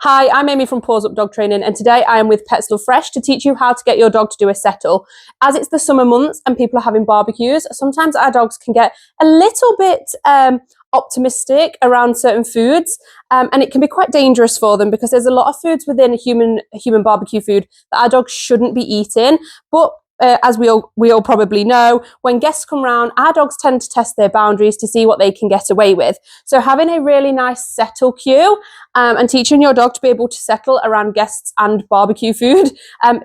Hi, I'm Amy from Paws Up Dog Training, and today I am with Pets Love Fresh to teach you how to get your dog to do a settle. As it's the summer months and people are having barbecues, sometimes our dogs can get a little bit optimistic around certain foods, and it can be quite dangerous for them because there's a lot of foods within human barbecue food that our dogs shouldn't be eating. But as we all probably know, when guests come round, our dogs tend to test their boundaries to see what they can get away with. So having a really nice settle cue and teaching your dog to be able to settle around guests and barbecue food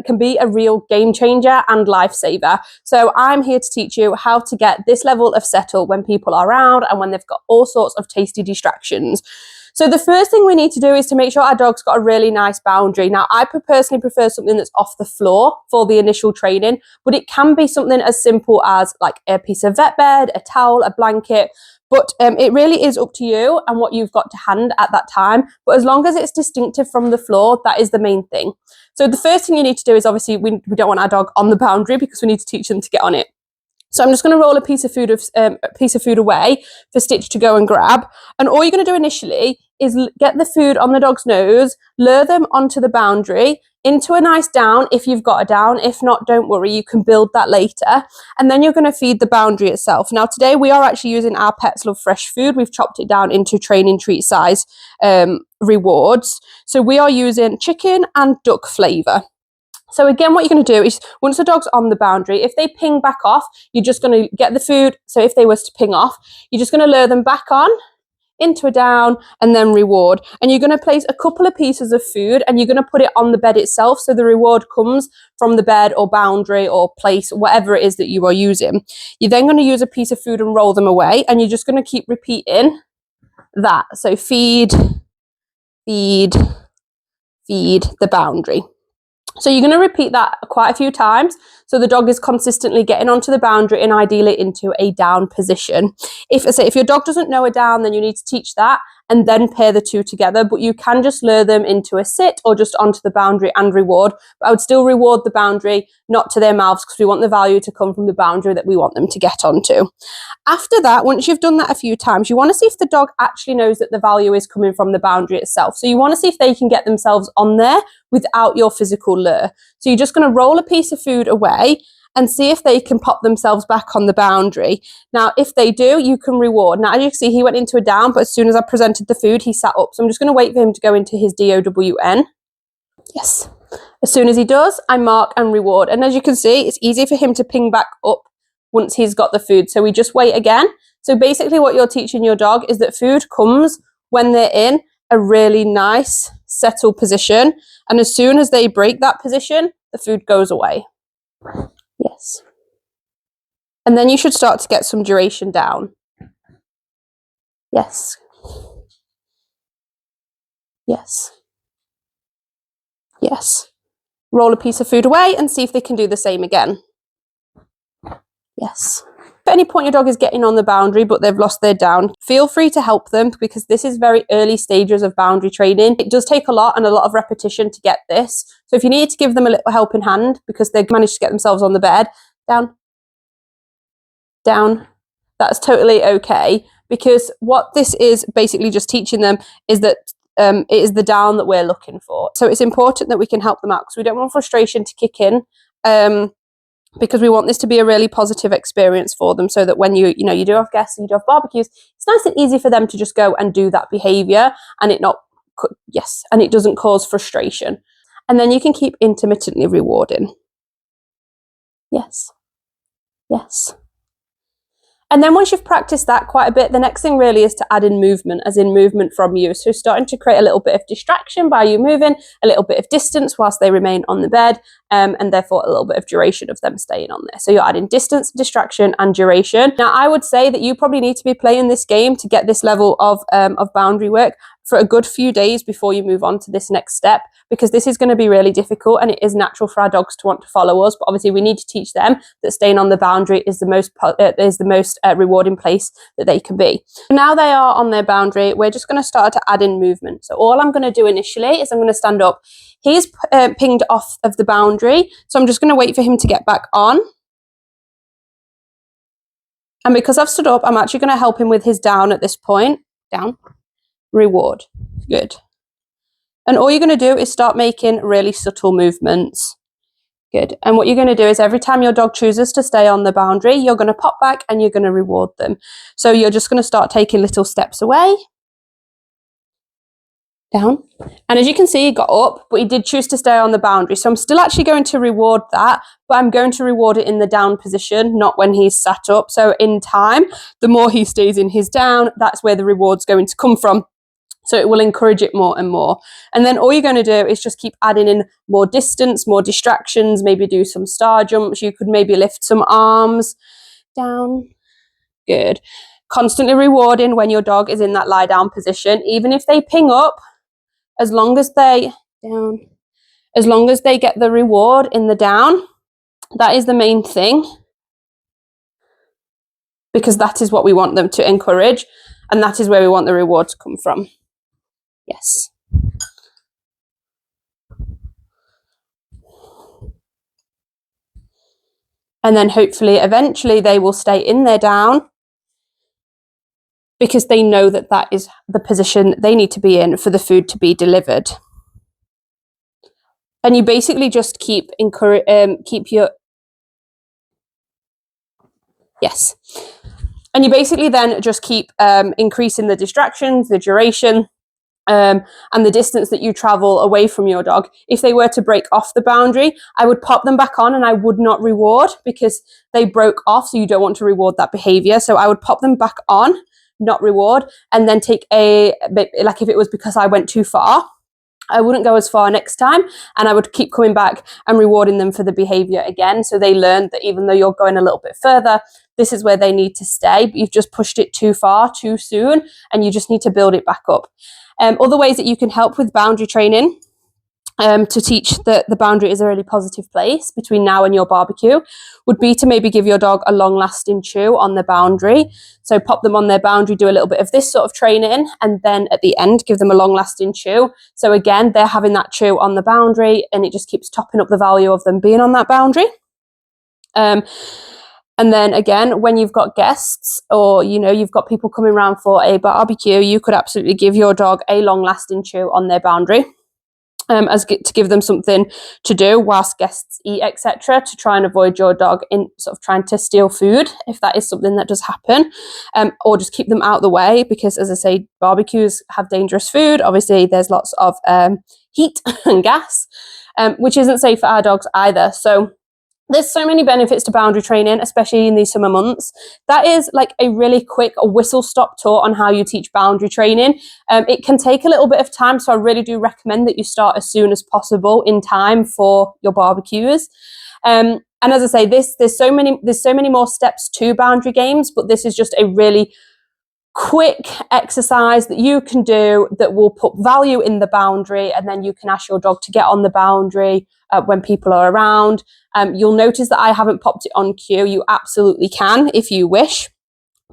can be a real game changer and lifesaver. So I'm here to teach you how to get this level of settle when people are around and when they've got all sorts of tasty distractions. So the first thing we need to do is to make sure our dog's got a really nice boundary. Now, I personally prefer something that's off the floor for the initial training, but it can be something as simple as like a piece of vet bed, a towel, a blanket. But it really is up to you and what you've got to hand at that time. But as long as it's distinctive from the floor, that is the main thing. So the first thing you need to do is obviously we don't want our dog on the boundary because we need to teach them to get on it. So I'm just going to roll a piece of food away for Stitch to go and grab. And all you're going to do initially is get the food on the dog's nose, lure them onto the boundary, into a nice down if you've got a down. If not, don't worry, you can build that later. And then you're going to feed the boundary itself. Now today we are actually using our Pets Love Fresh food. We've chopped it down into training treat size rewards. So we are using chicken and duck flavour. So again, what you're going to do is once the dog's on the boundary, if they ping back off, you're just going to get the food. So if they was to ping off, you're just going to lure them back on into a down and then reward. And you're going to place a couple of pieces of food and you're going to put it on the bed itself. So the reward comes from the bed or boundary or place, whatever it is that you are using. You're then going to use a piece of food and roll them away. And you're just going to keep repeating that. So feed, feed, feed the boundary. So you're going to repeat that quite a few times so the dog is consistently getting onto the boundary and ideally into a down position. If your dog doesn't know a down, then you need to teach that and then pair the two together, but you can just lure them into a sit or just onto the boundary and reward. But I would still reward the boundary, not to their mouths, because we want the value to come from the boundary that we want them to get onto. After that, once you've done that a few times, you want to see if the dog actually knows that the value is coming from the boundary itself. So you want to see if they can get themselves on there without your physical lure. So you're just going to roll a piece of food away and see if they can pop themselves back on the boundary. Now, if they do, you can reward. Now, as you can see, he went into a down, but as soon as I presented the food, he sat up. So I'm just going to wait for him to go into his DOWN. Yes. As soon as he does, I mark and reward. And as you can see, it's easy for him to ping back up once he's got the food. So we just wait again. So basically what you're teaching your dog is that food comes when they're in a really nice settled position. And as soon as they break that position, the food goes away. Yes. And then you should start to get some duration down. Yes. Yes. Yes. Roll a piece of food away and see if they can do the same again. Yes. If at any point your dog is getting on the boundary but they've lost their down, feel free to help them because this is very early stages of boundary training. It does take a lot and a lot of repetition to get this. So if you need to give them a little helping hand because they've managed to get themselves on the bed, down, down, that's totally okay, because what this is basically just teaching them is that it is the down that we're looking for. So it's important that we can help them out because we don't want frustration to kick in. Because we want this to be a really positive experience for them so that when you do have guests and you do have barbecues, it's nice and easy for them to just go and do that behavior and it doesn't cause frustration. And then you can keep intermittently rewarding. Yes. Yes. And then once you've practiced that quite a bit, the next thing really is to add in movement, as in movement from you. So starting to create a little bit of distraction by you moving, a little bit of distance whilst they remain on the bed, and therefore a little bit of duration of them staying on there. So you're adding distance, distraction, and duration. Now, I would say that you probably need to be playing this game to get this level of boundary work for a good few days before you move on to this next step, because this is going to be really difficult and it is natural for our dogs to want to follow us. But obviously we need to teach them that staying on the boundary is the most rewarding place that they can be. Now they are on their boundary, we're just going to start to add in movement. So all I'm going to do initially is I'm going to stand up. He's pinged off of the boundary, so I'm just going to wait for him to get back on. And because I've stood up, I'm actually going to help him with his down at this point. Down. Reward. Good. And all you're going to do is start making really subtle movements. Good. And what you're going to do is every time your dog chooses to stay on the boundary, you're going to pop back and you're going to reward them. So you're just going to start taking little steps away, down. And as you can see, he got up, but he did choose to stay on the boundary. So I'm still actually going to reward that, but I'm going to reward it in the down position, not when he's sat up. So in time, the more he stays in his down, that's where the reward's going to come from. So it will encourage it more and more. And then all you're going to do is just keep adding in more distance, more distractions, maybe do some star jumps. You could maybe lift some arms down. Good. Constantly rewarding when your dog is in that lie down position, even if they ping up, as long as they get the reward in the down, that is the main thing, because that is what we want them to encourage, and that is where we want the reward to come from. Yes. And then hopefully, eventually, they will stay in their down because they know that that is the position they need to be in for the food to be delivered. And you basically just keep your... Yes. And you basically then just keep increasing the distractions, the duration, and the distance that you travel away from your dog. If they were to break off the boundary, I would pop them back on and I would not reward because they broke off, so you don't want to reward that behavior. So I would pop them back on, not reward, and then take like if it was because I went too far, I wouldn't go as far next time, and I would keep coming back and rewarding them for the behavior again. So they learned that even though you're going a little bit further, this is where they need to stay, but you've just pushed it too far, too soon, and you just need to build it back up. Other ways that you can help with boundary training to teach that the boundary is a really positive place between now and your barbecue would be to maybe give your dog a long-lasting chew on the boundary. So pop them on their boundary, do a little bit of this sort of training, and then at the end, give them a long-lasting chew. So again, they're having that chew on the boundary, and it just keeps topping up the value of them being on that boundary. And then again, when you've got guests or, you've got people coming around for a barbecue, you could absolutely give your dog a long-lasting chew on their boundary to give them something to do whilst guests eat, etc., to try and avoid your dog in sort of trying to steal food, if that is something that does happen, or just keep them out of the way, because as I say, barbecues have dangerous food. Obviously, there's lots of heat and gas, which isn't safe for our dogs either. So there's so many benefits to boundary training, especially in these summer months. That is like a really quick whistle-stop tour on how you teach boundary training. It can take a little bit of time, so I really do recommend that you start as soon as possible in time for your barbecues. And as I say, there's so many more steps to boundary games, but this is just a really quick exercise that you can do that will put value in the boundary, and then you can ask your dog to get on the boundary when people are around. You'll notice that I haven't popped it on cue. You absolutely can if you wish.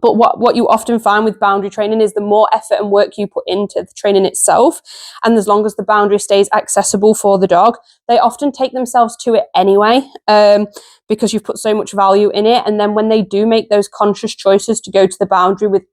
But what you often find with boundary training is the more effort and work you put into the training itself, and as long as the boundary stays accessible for the dog, they often take themselves to it anyway, because you've put so much value in it. And then when they do make those conscious choices to go to the boundary with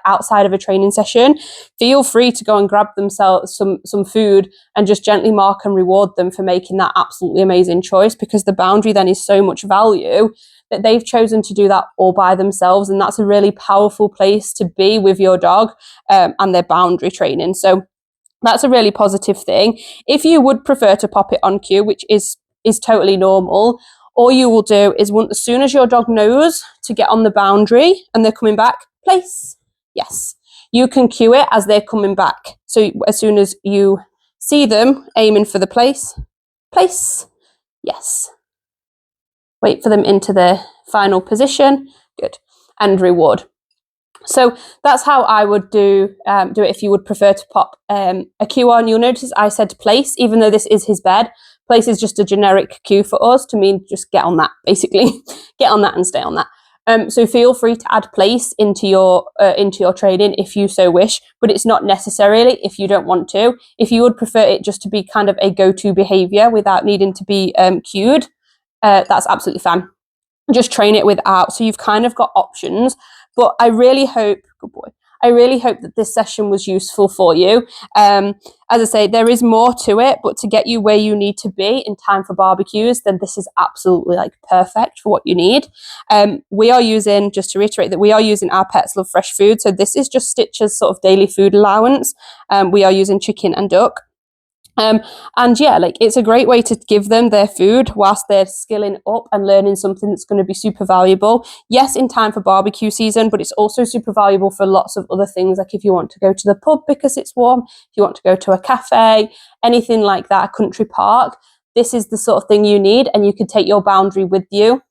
outside of a training session, feel free to go and grab themselves some food and just gently mark and reward them for making that absolutely amazing choice, because the boundary then is so much value that they've chosen to do that all by themselves. And that's a really powerful place to be with your dog and their boundary training. So that's a really positive thing. If you would prefer to pop it on cue, which is totally normal, all you will do is as soon as your dog knows to get on the boundary and they're coming back, place. Yes, you can cue it as they're coming back. So as soon as you see them aiming for the place, yes. Wait for them into their final position, good, and reward. So that's how I would do it if you would prefer to pop a cue on. You'll notice I said place, even though this is his bed. Place is just a generic cue for us to mean just get on that, basically. Get on that and stay on that. So feel free to add place into your training if you so wish, but it's not necessarily if you don't want to. If you would prefer it just to be kind of a go-to behavior without needing to be cued, that's absolutely fine. Just train it without. So you've kind of got options, but I really hope, good boy, I really hope that this session was useful for you. As I say, there is more to it, but to get you where you need to be in time for barbecues, then this is absolutely like perfect for what you need. We are using, just to reiterate, that we are using our Pets Love Fresh food. So this is just Stitch's sort of daily food allowance. We are using chicken and duck. And yeah, like it's a great way to give them their food whilst they're skilling up and learning something that's going to be super valuable. Yes, in time for barbecue season, but it's also super valuable for lots of other things. Like if you want to go to the pub because it's warm, if you want to go to a cafe, anything like that, a country park, this is the sort of thing you need, and you can take your boundary with you.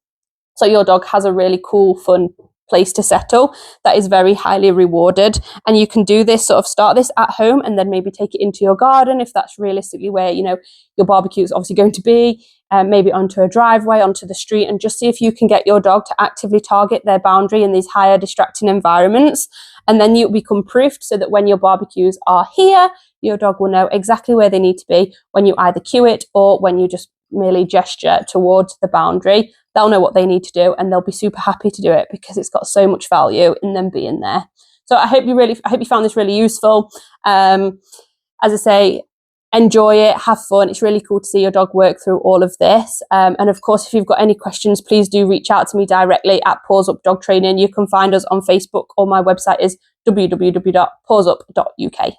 So your dog has a really cool, fun place to settle that is very highly rewarded. And you can do this, sort of start this at home and then maybe take it into your garden if that's realistically where, you know, your barbecue is obviously going to be, maybe onto a driveway, onto the street, and just see if you can get your dog to actively target their boundary in these higher distracting environments. And then you'll become proofed so that when your barbecues are here, your dog will know exactly where they need to be when you either cue it or when you just merely gesture towards the boundary. They'll know what they need to do and they'll be super happy to do it because it's got so much value in them being there. So I hope you found this really useful. As I say, enjoy it, have fun. It's really cool to see your dog work through all of this. And of course, if you've got any questions, please do reach out to me directly at Paws Up Dog Training. You can find us on Facebook, or my website is www.pawsup.uk.